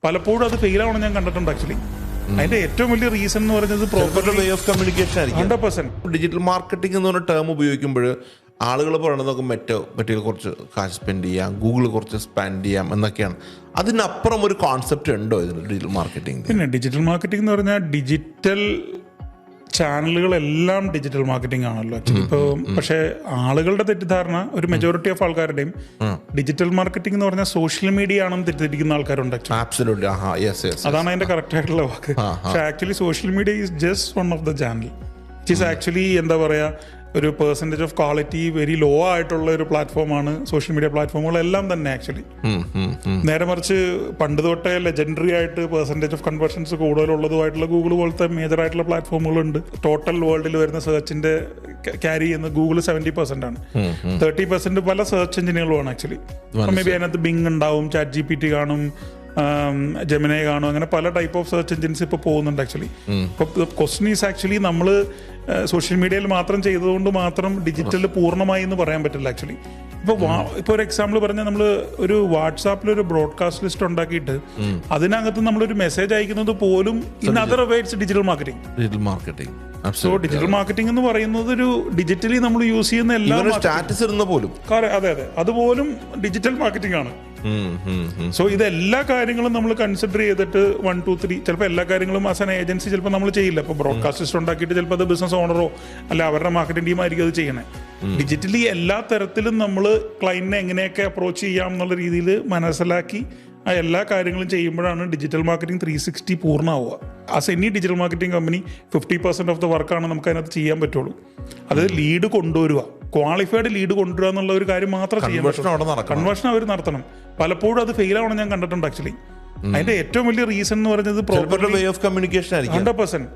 പലപ്പോഴും അത് ഫെയിൽ ആവണം ഞാൻ കണ്ടിട്ടുണ്ട് ആക്ച്വലി. അതിന്റെ ഏറ്റവും വലിയ റീസൺ എന്ന് പറയുന്നത് പ്രോപ്പർ വേ ഓഫ് കമ്മ്യൂണിക്കേഷൻ ആയിരിക്കും. 100%. ഡിജിറ്റൽ മാർക്കറ്റിംഗ് എന്ന് പറഞ്ഞ ടേം ഉപയോഗിക്കുമ്പോൾ ആളുകൾ പറയുന്നത് നമുക്ക് മറ്റേ കുറച്ച് കാശ് സ്പെൻഡ് ചെയ്യാം, ഗൂഗിൾ കുറച്ച് സ്പെൻഡ് ചെയ്യാം എന്നൊക്കെയാണ്. അതിനപ്പുറം ഒരു കോൺസെപ്റ്റ് ഉണ്ടോ ഇതിന് ഡിജിറ്റൽ മാർക്കറ്റിംഗ്? പിന്നെ ഡിജിറ്റൽ മാർക്കറ്റിംഗ് എന്ന് പറഞ്ഞാൽ ഡിജിറ്റൽ ചാനലുകളെല്ലാം ഡിജിറ്റൽ മാർക്കറ്റിംഗ് ആണല്ലോ ആക്ച്വലി. ഇപ്പോൾ പക്ഷേ ആളുകളുടെ തെറ്റിദ്ധാരണ, ഒരു മെജോറിറ്റി ഓഫ് ആൾക്കാരുടെയും ഡിജിറ്റൽ മാർക്കറ്റിംഗ് എന്ന് പറഞ്ഞാൽ സോഷ്യൽ മീഡിയ ആണെന്ന് തെറ്റിദ്ധരിക്കുന്ന ആൾക്കാരുണ്ട് ആക്ച്വലി. അതാണ് അതിന്റെ കറക്റ്റ് ആയിട്ടുള്ള വാക്ക്. പക്ഷേ actually social media is just one of the channel. It is actually എന്താ പറയുക, ഒരു percentage of quality very low ആയിട്ടുള്ള ഒരു പ്ലാറ്റ്ഫോമാണ് സോഷ്യൽ മീഡിയ പ്ലാറ്റ്ഫോമുകളെല്ലാം തന്നെ ആക്ച്വലി. നേരെ മറിച്ച് പണ്ട് തൊട്ടേ ലെജൻഡറി ആയിട്ട് പെർസെൻറ്റേജ് ഓഫ് കൺവേർഷൻസ് കൂടുതലുള്ളതുമായിട്ടുള്ള ഗൂഗിൾ പോലത്തെ മേജർ ആയിട്ടുള്ള പ്ലാറ്റ്ഫോമുകളുണ്ട്. ടോട്ടൽ വേൾഡിൽ വരുന്ന സെർച്ചിന്റെ ക്യാരി ചെയ്യുന്ന ഗൂഗിൾ 70% ആണ്. 30% പല സെർച്ച് എഞ്ചിനുകളുമാണ് ആക്ച്വലി. മേ ബി അതിനകത്ത് ബിങ് ഉണ്ടാവും, ചാറ്റ് GPT കാണും, ജെമിനി കാണും, അങ്ങനെ പല ടൈപ്പ് ഓഫ് സെർച്ച് എഞ്ചിൻസ് ഇപ്പോൾ പോകുന്നുണ്ട് ആക്ച്വലി. ഇപ്പോൾ ക്വസ്റ്റ്യൻ ഈസ് ആക്ച്വലി നമ്മൾ സോഷ്യൽ മീഡിയയിൽ മാത്രം ചെയ്തതുകൊണ്ട് മാത്രം ഡിജിറ്റൽ പൂർണ്ണമായി എന്ന് പറയാൻ പറ്റില്ല ആക്ച്വലി. ഇപ്പോൾ ഒരു എക്സാമ്പിൾ പറഞ്ഞാൽ നമ്മൾ ഒരു വാട്സാപ്പിൽ ഒരു ബ്രോഡ്കാസ്റ്റ് ലിസ്റ്റ് ഉണ്ടാക്കിയിട്ട് അതിനകത്ത് നമ്മളൊരു മെസ്സേജ് അയക്കുന്നത് പോലും in other words digital marketing. So digital marketing എന്ന് പറയുന്നത് ഒരു ഡിജിറ്റലി നമ്മൾ യൂസ് ചെയ്യുന്ന എല്ലാ സ്റ്റാറ്റസ് ഇടുന്ന പോലും, അതെ അതുപോലും ഡിജിറ്റൽ മാർക്കറ്റിംഗ് ആണ്. സോ ഇതെല്ലാ കാര്യങ്ങളും നമ്മൾ കൺസിഡർ ചെയ്തിട്ട് 1, 2, 3 ചിലപ്പോൾ എല്ലാ കാര്യങ്ങളും ആസ് ആൻ ഏജൻസി ചിലപ്പോൾ നമ്മൾ ചെയ്യില്ല. ഇപ്പോൾ ബ്രോഡ്കാസ്റ്റ് ലിസ്റ്റ് ഉണ്ടാക്കിയിട്ട് ചിലപ്പോൾ അത് ബിസിനസ് ഓണറോ അല്ല അവരുടെ മാർക്കറ്റിംഗ് ടീമായിരിക്കും അത് ചെയ്യണേ. ഡിജിറ്റലി എല്ലാ തരത്തിലും നമ്മൾ ക്ലയന്റിനെ എങ്ങനെയൊക്കെ അപ്രോച്ച് ചെയ്യാം എന്നുള്ള രീതിയിൽ മനസ്സിലാക്കി ആ എല്ലാ കാര്യങ്ങളും ചെയ്യുമ്പോഴാണ് ഡിജിറ്റൽ മാർക്കറ്റിംഗ് 360 പൂർണ്ണമാവുക. As any digital marketing company 50% of the വർക്കാണ് നമുക്ക് അതിനകത്ത് ചെയ്യാൻ പറ്റുള്ളൂ. അത് ലീഡ് കൊണ്ടുവരിക, ക്വാളിഫൈഡ് ലീഡ് കൊണ്ടുവരിക എന്നുള്ള ഒരു കാര്യം മാത്രം ചെയ്യാൻ പറ്റുള്ളൂ. കൺവേർഷൻ അവർ നടത്തണം. പലപ്പോഴും അത് ഫെയിൽ ആവണം ഞാൻ കണ്ടിട്ടുണ്ട് ആക്ച്വലി. അതിന്റെ ഏറ്റവും വലിയ റീസൺ എന്ന് പറയുന്നത് പ്രോപ്പർ വേ ഓഫ് കമ്മ്യൂണിക്കേഷൻ ആയിരിക്കും. 100%.